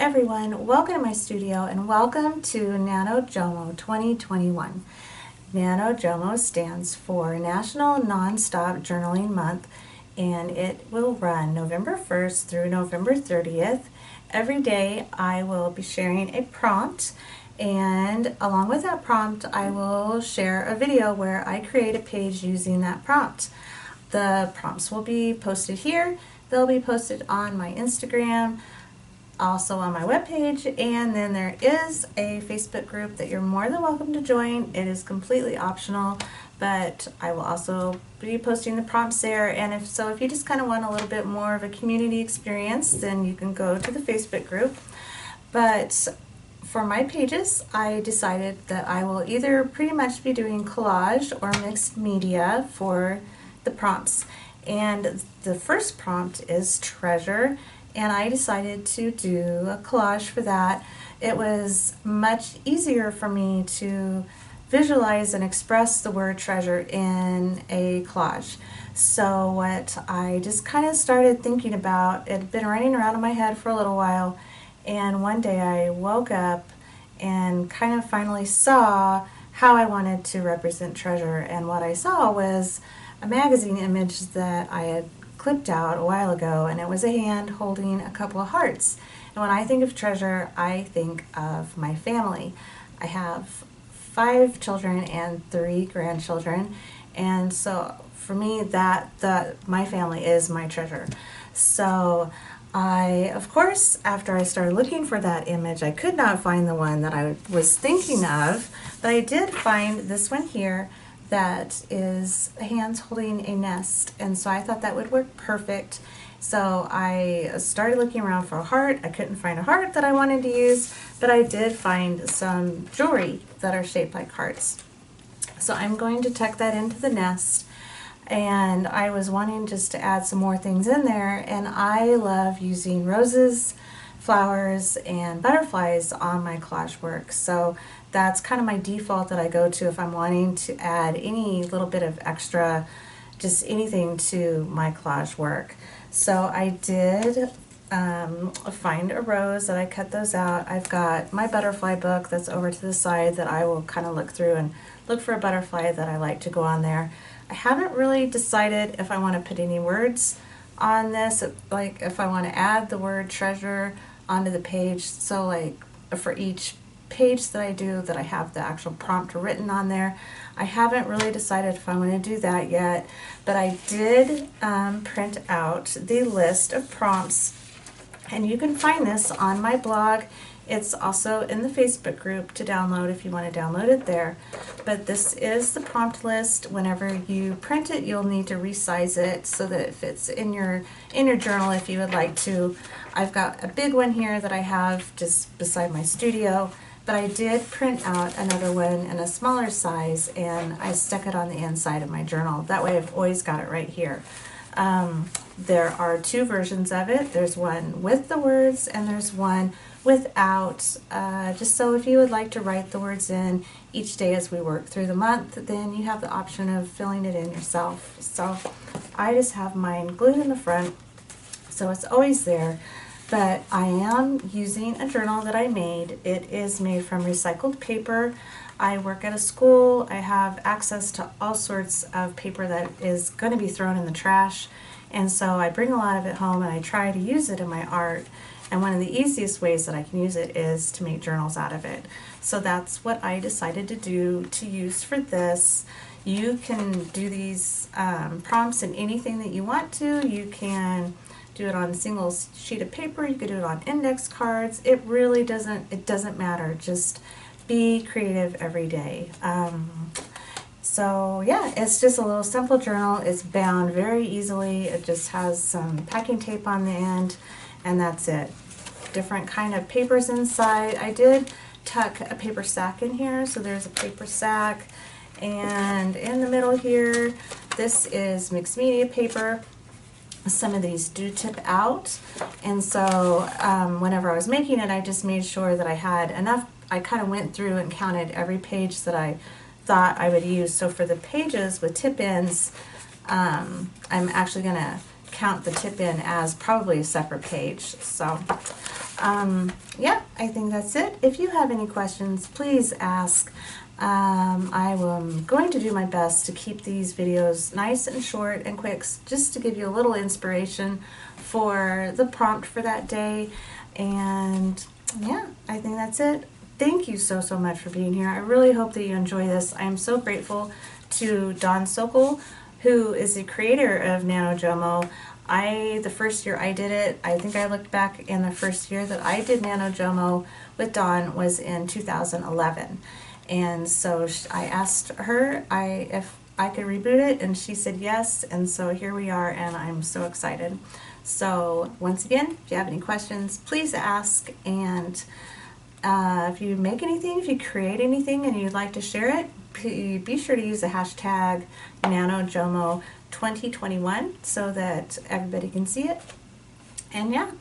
everyone, welcome to my studio and welcome to NaNoJouMo 2021. NaNoJouMo stands for National Nonstop Journaling Month, and it will run November 1st through November 30th. Every day I will be sharing a prompt, and along with that prompt I will share a video where I create a page using that prompt. The prompts will be posted here. They'll be posted on my Instagram, also on my webpage, and then there is a Facebook group that you're more than welcome to join. It is completely optional, but I will also be posting the prompts there, and if you just kind of want a little bit more of a community experience, then you can go to the Facebook group. But for my pages, I decided that I will either pretty much be doing collage or mixed media for the prompts. And the first prompt is treasure, and I decided to do a collage for that. It was much easier for me to visualize and express the word treasure in a collage. So what I just kind of started thinking about, it had been running around in my head for a little while, and one day I woke up and kind of finally saw how I wanted to represent treasure. And what I saw was a magazine image that I had clipped out a while ago, and it was a hand holding a couple of hearts. And when I think of treasure, I think of my family. I have 5 children and 3 grandchildren, and so for me my family is my treasure. So I, of course, after I started looking for that image, I could not find the one that I was thinking of, but I did find this one here that is hands holding a nest, and so I thought that would work perfect. So I started looking around for a heart. I couldn't find a heart that I wanted to use, but I did find some jewelry that are shaped like hearts. So I'm going to tuck that into the nest, and I was wanting just to add some more things in there, and I love using roses, flowers, and butterflies on my collage work. So that's kind of my default that I go to if I'm wanting to add any little bit of extra, just anything to my collage work. So I did find a rose that I cut those out. I've got my butterfly book that's over to the side that I will kind of look through and look for a butterfly that I like to go on there. I haven't really decided if I want to put any words on this, like if I want to add the word treasure onto the page. So like for each page that I do, that I have the actual prompt written on there. I haven't really decided if I want to do that yet, but I did print out the list of prompts, and you can find this on my blog. It's also in the Facebook group to download if you want to download it there. But this is the prompt list. Whenever you print it, you'll need to resize it so that it fits in your journal if you would like to. I've got a big one here that I have just beside my studio, but I did print out another one in a smaller size, and I stuck it on the inside of my journal. That way I've always got it right here. There are 2 versions of it. There's one with the words and there's one without, just so if you would like to write the words in each day as we work through the month, then you have the option of filling it in yourself. So I just have mine glued in the front, so it's always there. But I am using a journal that I made. It is made from recycled paper. I work at a school. I have access to all sorts of paper that is going to be thrown in the trash, and so I bring a lot of it home and I try to use it in my art. And one of the easiest ways that I can use it is to make journals out of it. So that's what I decided to do to use for this. You can do these prompts in anything that you want to. You can do it on a single sheet of paper. You could do it on index cards. It really doesn't matter. Just be creative every day. So yeah, it's just a little simple journal. It's bound very easily. It just has some packing tape on the end, and that's it. Different kind of papers inside. I did tuck a paper sack in here, so there's a paper sack, and in the middle here, this is mixed media paper. Some of these do tip out, and so whenever I was making it, I just made sure that I had enough. I kind of went through and counted every page that I thought I would use. So for the pages with tip ins, I'm actually going to count the tip in as probably a separate page. So Yeah, I think that's it. If you have any questions, please ask. I am going to do my best to keep these videos nice and short and quick, just to give you a little inspiration for the prompt for that day. And yeah, I think that's it. Thank you so, so much for being here. I really hope that you enjoy this. I am so grateful to Don Sokol, who is the creator of NaNoJouMo. The first year I did it, I think I looked back, in the first year that I did NaNoJouMo with Don was in 2011. And so I asked her if I could reboot it, and she said yes, and so here we are, and I'm so excited. So once again, if you have any questions, please ask, and if you make anything, if you create anything and you'd like to share it, be sure to use the hashtag NaNoJouMo2021 so that everybody can see it. And yeah,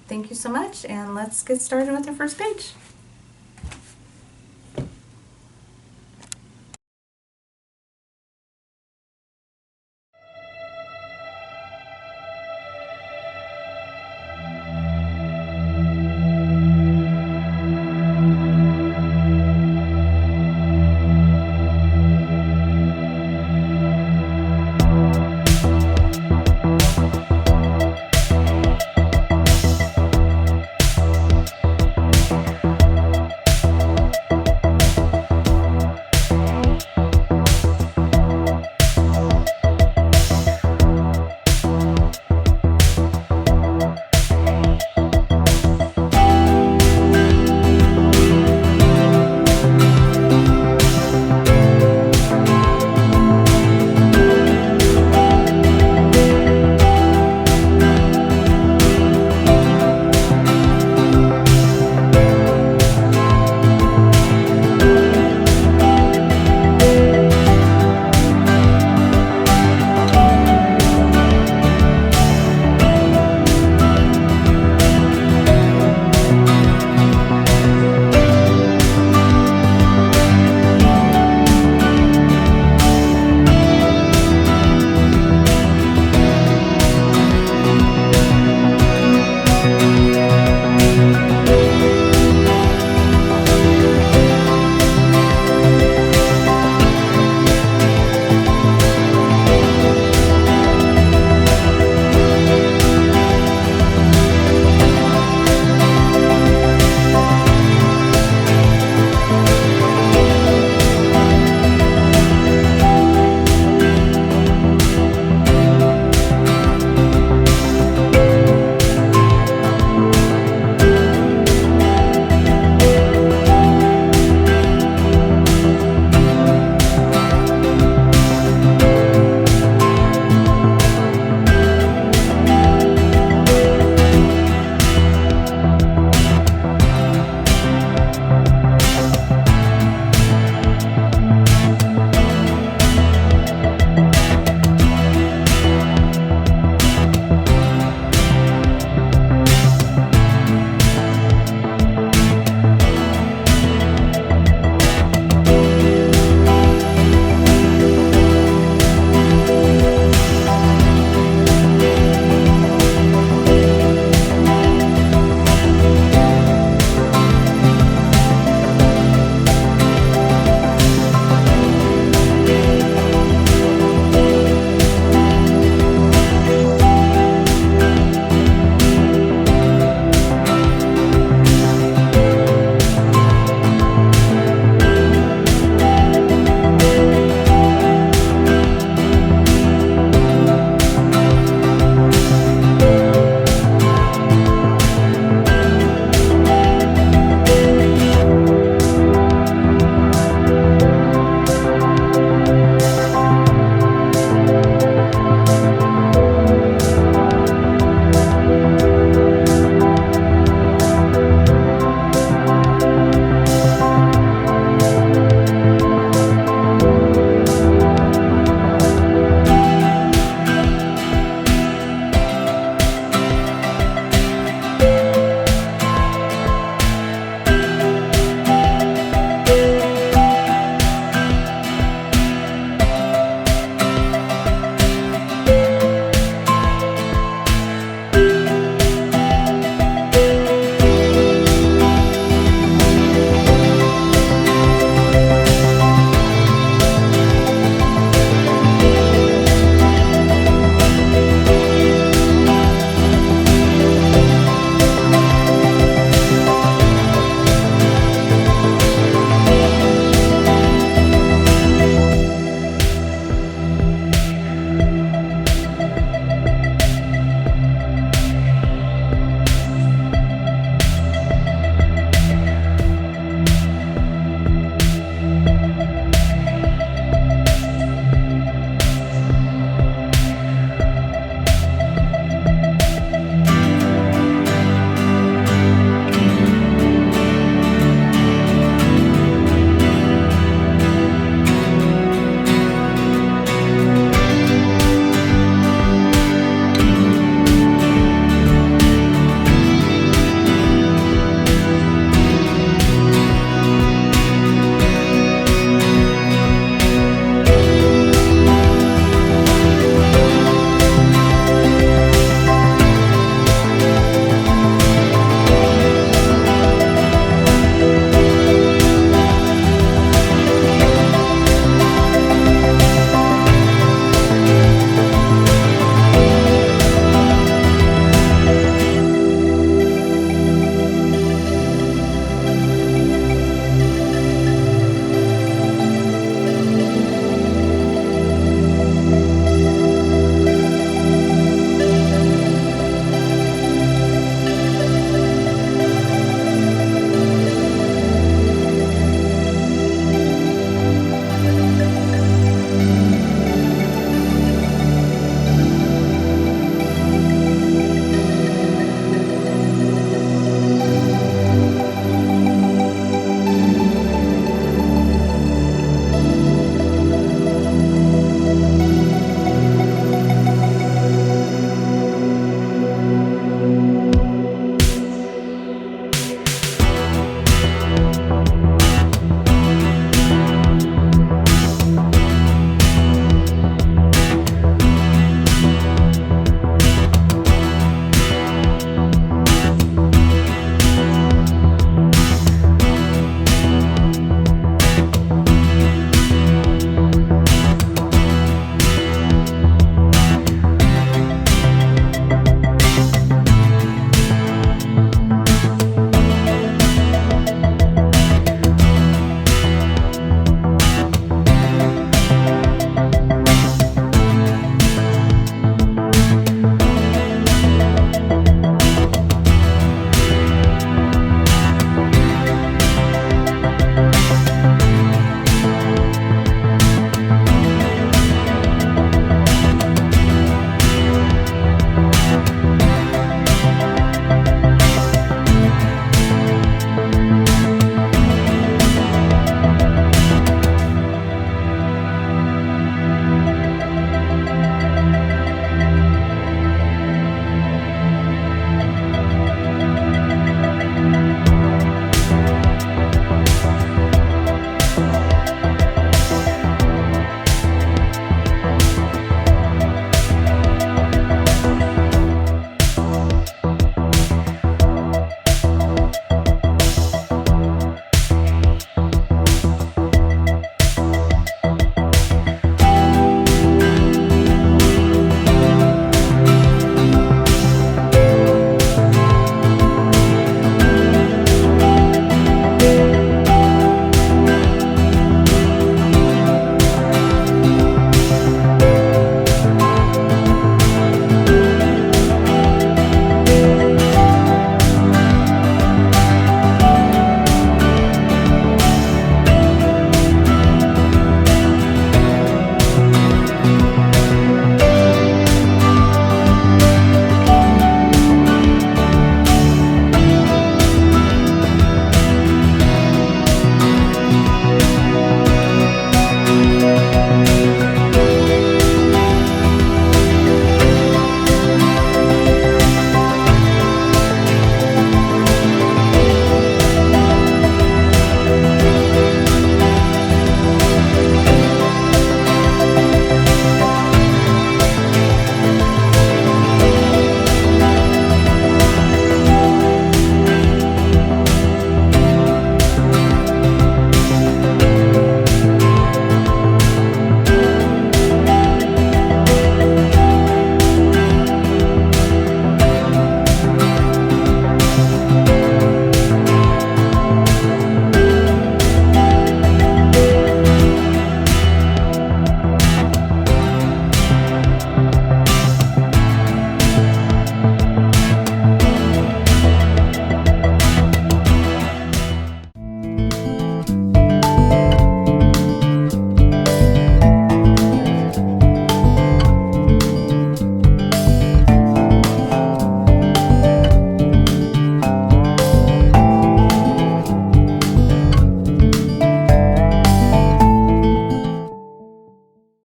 thank you so much, and let's get started with the first page.